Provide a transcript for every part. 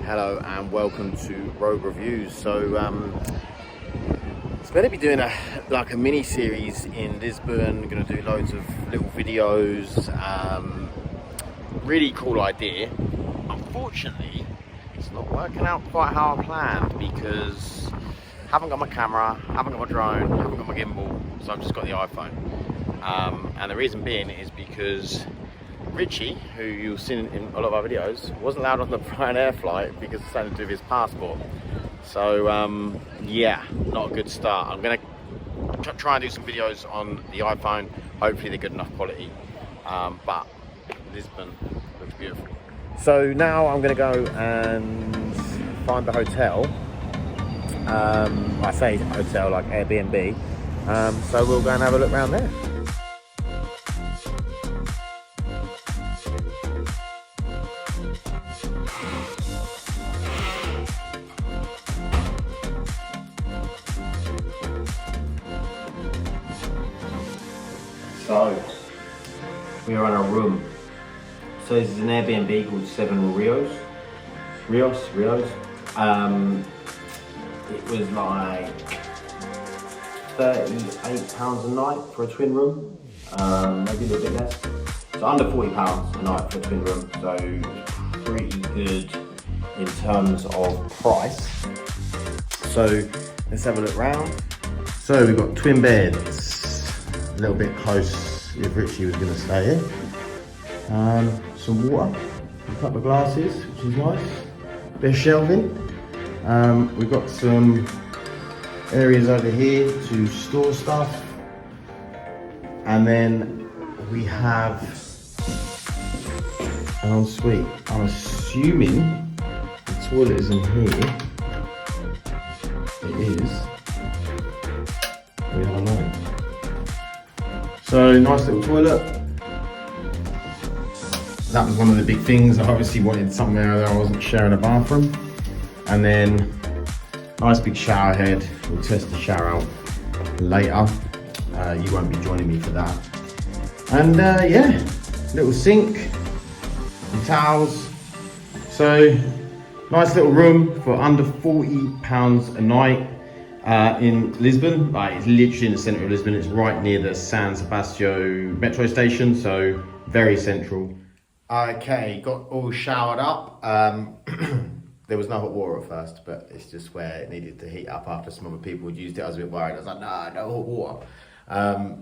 Hello and welcome to Road Reviews. So it's going to be doing a mini series in Lisbon. Going to do loads of little videos. Really cool idea. Unfortunately, it's not working out quite how I planned because I haven't got my camera, haven't got my drone, haven't got my gimbal, so I've just got the iPhone. And the reason being is because Ritchie, who you've seen in a lot of our videos, wasn't allowed on the Ryanair flight because it's something to do with his passport. So yeah, not a good start. I'm going to try and do some videos on the iPhone. Hopefully they're good enough quality. But Lisbon looks beautiful. So now I'm going to go and find the hotel. I say hotel like Airbnb. So we'll go and have a look around there. So, we are in a room. So this is an Airbnb called 7 Rios. It was like £38 a night for a twin room, maybe a little bit less. So under £40 a night for a twin room, so pretty good in terms of price. So let's have a look round. So we've got twin beds. A little bit close if Ritchie was going to stay here. Some water, a couple of glasses, which is nice. Bit of shelving. We've got some areas over here to store stuff. And then we have an ensuite. I'm assuming the toilet is in here. It is. We don't know. So nice little toilet. That was one of the big things. I obviously wanted somewhere that I wasn't sharing a bathroom. And then nice big shower head. We'll test the shower out later. You won't be joining me for that. And yeah, little sink, some towels. So nice little room for under £40 a night. In Lisbon, like it's literally in the centre of Lisbon. It's right near the San Sebastião metro station, so very central. Okay, got all showered up. There was no hot water at first, but it's just where it needed to heat up after some other people had used it. I was a bit worried. I was like, no hot water.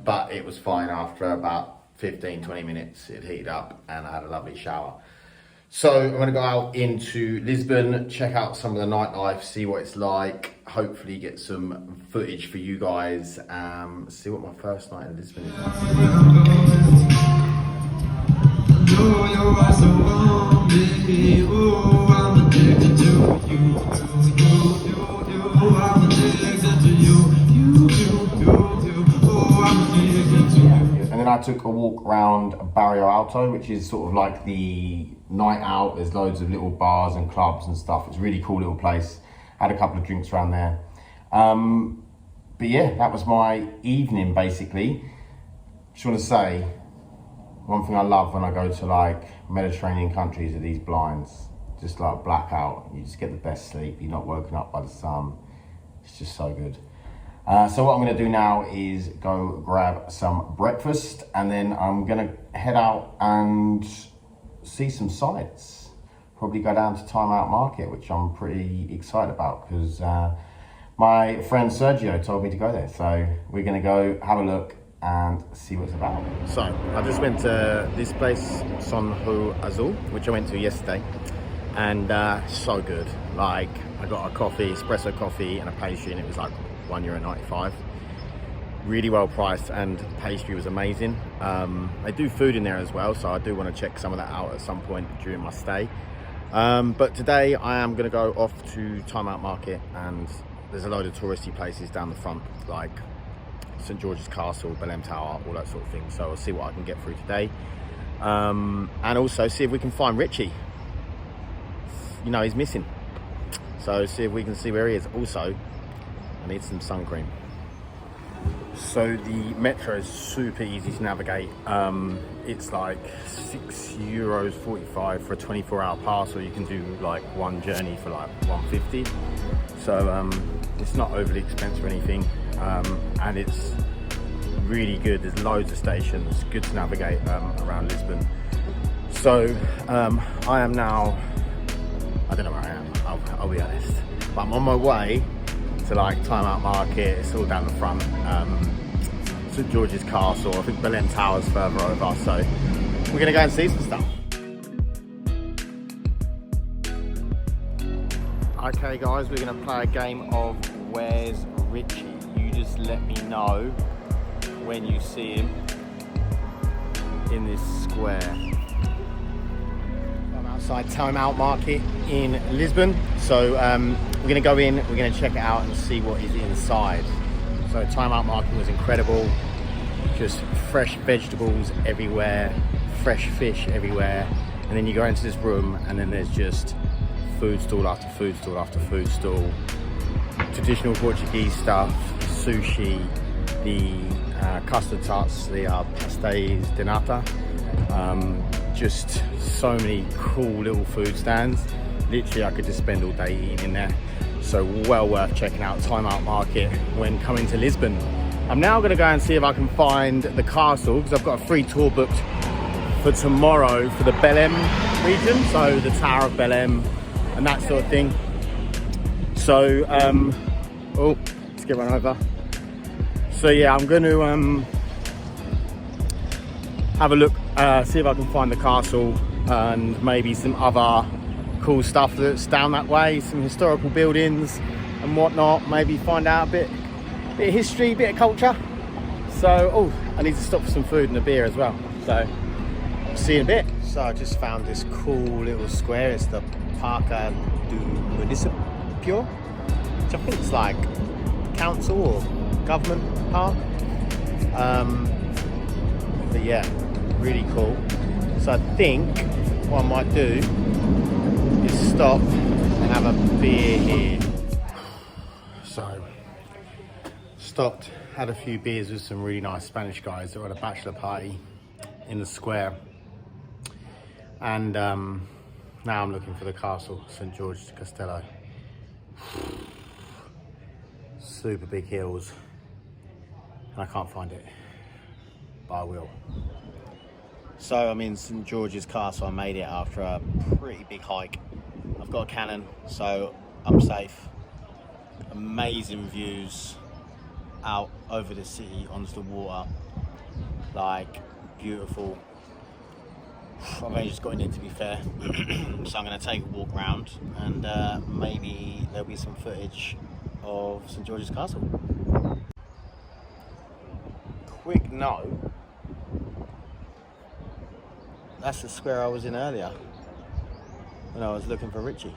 But it was fine after about 15-20 minutes. It heated up and I had a lovely shower. So I'm going to go out into Lisbon, check out some of the nightlife, see what it's like, hopefully get some footage for you guys, see what my first night in Lisbon is And then I took a walk around Barrio Alto, which is sort of like the night out. There's loads of little bars and clubs and stuff. It's a really cool little place. Had a couple of drinks around there. But yeah, that was my evening basically. Just want to say, one thing I love when I go to like Mediterranean countries are these blinds. Just like blackout. You just get the best sleep. You're not woken up by the sun. It's just so good. So what I'm going to do now is go grab some breakfast and then I'm going to head out and see some sights. Probably go down to Time Out Market, which I'm pretty excited about because my friend Sergio told me to go there. So we're going to go have a look and see what it's about. So I just went to this place, Sonho Azul, which I went to yesterday, and so good. Like I got a coffee, espresso coffee and a pastry, and it was like €1.95. Really well priced, and the pastry was amazing. They do food in there as well, so I do want to check some of that out at some point during my stay. But today I am going to go off to Time Out Market, and there's a load of touristy places down the front, like St George's Castle, Belém Tower, all that sort of thing. So I'll see what I can get through today, and also see if we can find Ritchie. You know, he's missing, so see if we can see where he is. Also, I need some sun cream. So the metro is super easy to navigate. It's like €6.45 for a 24-hour pass, or you can do like one journey for like $150. So it's not overly expensive or anything, and it's really good. There's loads of stations, good to navigate around Lisbon. So I am now, I don't know where I am, I'll be honest, but I'm on my way to like Time Out Market. It's all down the front. St George's Castle, I think Belém Tower's further over, so we're gonna go and see some stuff. Okay guys, we're gonna play a game of Where's Ritchie? You just let me know when you see him in this square. I'm outside Time Out Market in Lisbon, so we're gonna go in, we're gonna check it out and see what is inside. So Time Out Market was incredible, just fresh vegetables everywhere, fresh fish everywhere, and then you go into this room and then there's just food stall after food stall after food stall, traditional Portuguese stuff, sushi, the custard tarts, the pastéis de nata, just so many cool little food stands. Literally I could just spend all day eating in there. So well worth checking out Time Out Market when coming to Lisbon. I'm now going to go and see if I can find the castle, because I've got a free tour booked for tomorrow for the Belém region, so the Tower of Belém and that sort of thing. So oh, let's get run over. So yeah, I'm going to have a look, see if I can find the castle and maybe some other cool stuff that's down that way, some historical buildings and whatnot. Maybe find out a bit of history, a bit of culture. So, oh, I need to stop for some food and a beer as well. So, see you in a bit. So I just found this cool little square. It's the Parque do Municipio, which I think it's like council or government park. But yeah, really cool. So I think what I might do is stop and have a beer here. So, stopped, had a few beers with some really nice Spanish guys that were at a bachelor party in the square. And now I'm looking for the castle, St George de Castello. Super big hills, and I can't find it, but I will. So I'm in St George's Castle. I made it after a pretty big hike. I've got a cannon, so I'm safe. Amazing views out over the city onto the water, like beautiful. I've only just got in it, to be fair. So I'm going to take a walk around and maybe there'll be some footage of St George's Castle. Quick note, that's the square I was in earlier when I was looking for Ritchie.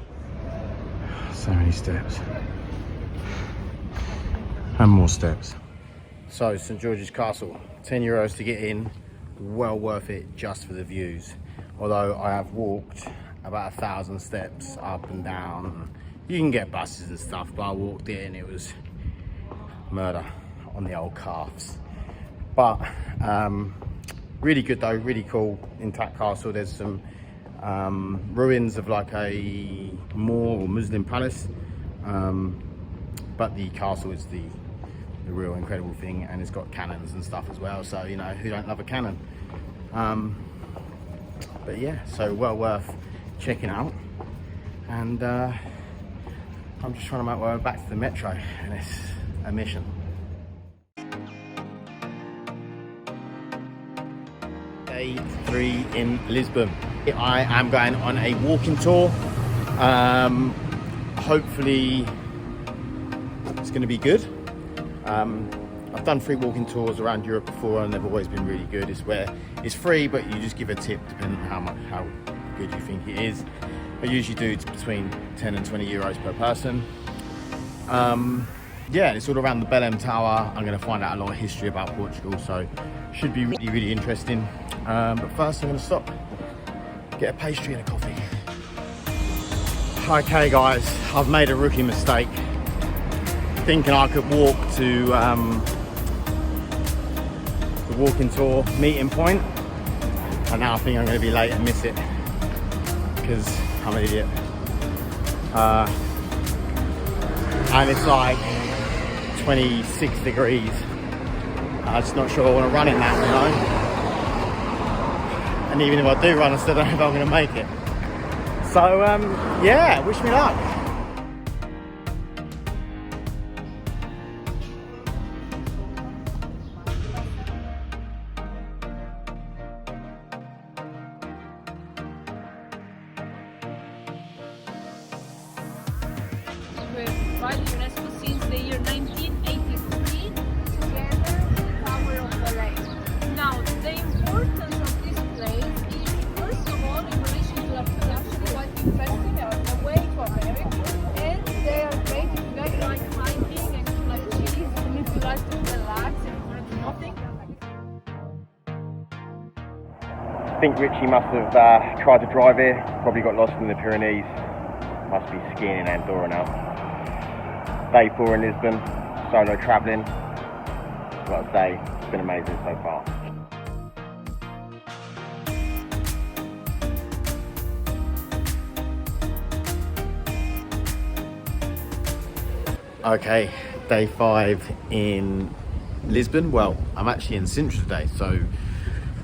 So many steps. And more steps. So St George's Castle, €10 to get in. Well worth it just for the views. Although I have walked about 1,000 steps up and down. You can get buses and stuff, but I walked in and it was murder on the old calves. But really good though, really cool, intact castle. There's some ruins of like a Moor or Muslim palace, but the castle is the real incredible thing, and it's got cannons and stuff as well, so you know, who don't love a cannon? But yeah, so well worth checking out. And I'm just trying to make my way back to the metro, and it's a mission. Day 3 in Lisbon. I am going on a walking tour. Hopefully it's going to be good. I've done free walking tours around Europe before and they've always been really good. It's where it's free, but you just give a tip depending on how good you think it is. I usually do between 10 and 20 euros per person. Yeah, it's all around the Belém Tower. I'm going to find out a lot of history about Portugal, so should be really, really interesting. But first I'm going to stop, get a pastry and a coffee. Okay guys, I've made a rookie mistake thinking I could walk to the walking tour meeting point, and now I think I'm going to be late and miss it because I'm an idiot. And it's like 26 degrees. I'm just not sure I want to run in that, you know. And even if I do run, I still don't know if I'm going to make it. So yeah, wish me luck. By the UNESCO since the year 1983, together with the Tower of Belém. Now, the importance of this place is, first of all, in relation to the actually quite interesting away from America, and they are great if you guys like hiking and like cheese, and if you like to relax and do nothing. I think Ritchie must have tried to drive here, probably got lost in the Pyrenees, must be skiing in Andorra now. Day 4 in Lisbon, solo travelling. I've got to say, it's been amazing so far. Okay, day 5 in Lisbon. Well, I'm actually in Sintra today, so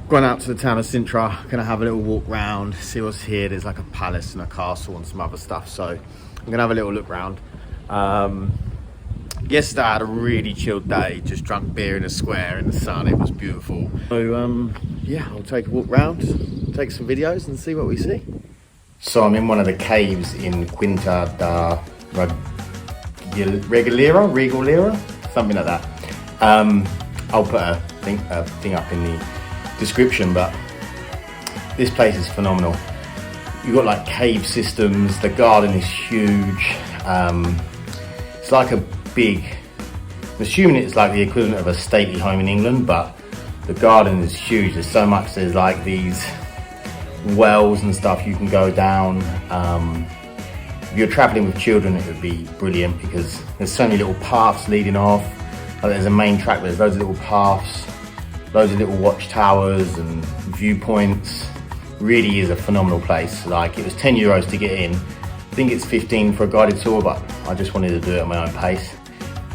gone out to the town of Sintra, gonna have a little walk round, see what's here. There's like a palace and a castle and some other stuff, so I'm gonna have a little look round. Yesterday I had a really chilled day, just drunk beer in a square in the sun. It was beautiful. So yeah, I'll take a walk round, take some videos and see what we see. So I'm in one of the caves in Quinta Royal, something like that. I'll put a thing up in the description, but this place is phenomenal. You've got like cave systems, the garden is huge. It's like a big, I'm assuming it's like the equivalent of a stately home in England, but the garden is huge. There's so much, there's like these wells and stuff you can go down. If you're traveling with children, it would be brilliant because there's so many little paths leading off. Like there's a main track, there's loads of little paths, loads of little watchtowers and viewpoints. Really is a phenomenal place. Like, it was €10 to get in. I think it's 15 for a guided tour, but I just wanted to do it at my own pace.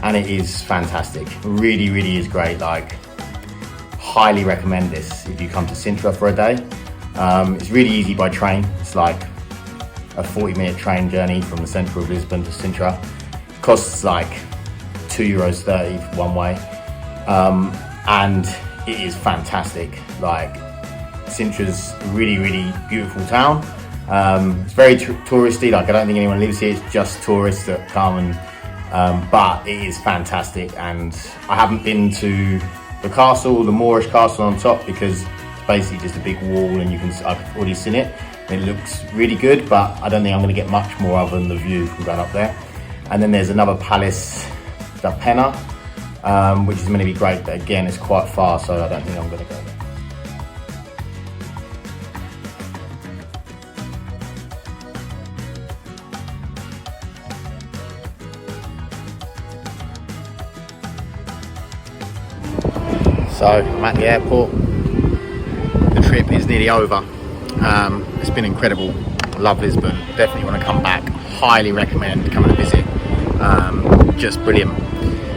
And it is fantastic. Really, really is great. Like, highly recommend this if you come to Sintra for a day. It's really easy by train. It's like a 40-minute train journey from the centre of Lisbon to Sintra. It costs like €2.30 one way. And it is fantastic. Like, Sintra's a really, really beautiful town. It's very touristy. Like, I don't think anyone lives here. It's just tourists that come, and but it is fantastic. And I haven't been to the castle, the Moorish castle on top, because it's basically just a big wall, and I've already seen it. It looks really good, but I don't think I'm going to get much more other than the view from going up there. And then there's another palace, da Pena, which is going to be great, but again, it's quite far, so I don't think I'm going to go there. So I'm at the airport. The trip is nearly over. It's been incredible. Love Lisbon. Definitely want to come back. Highly recommend coming to visit. Just brilliant.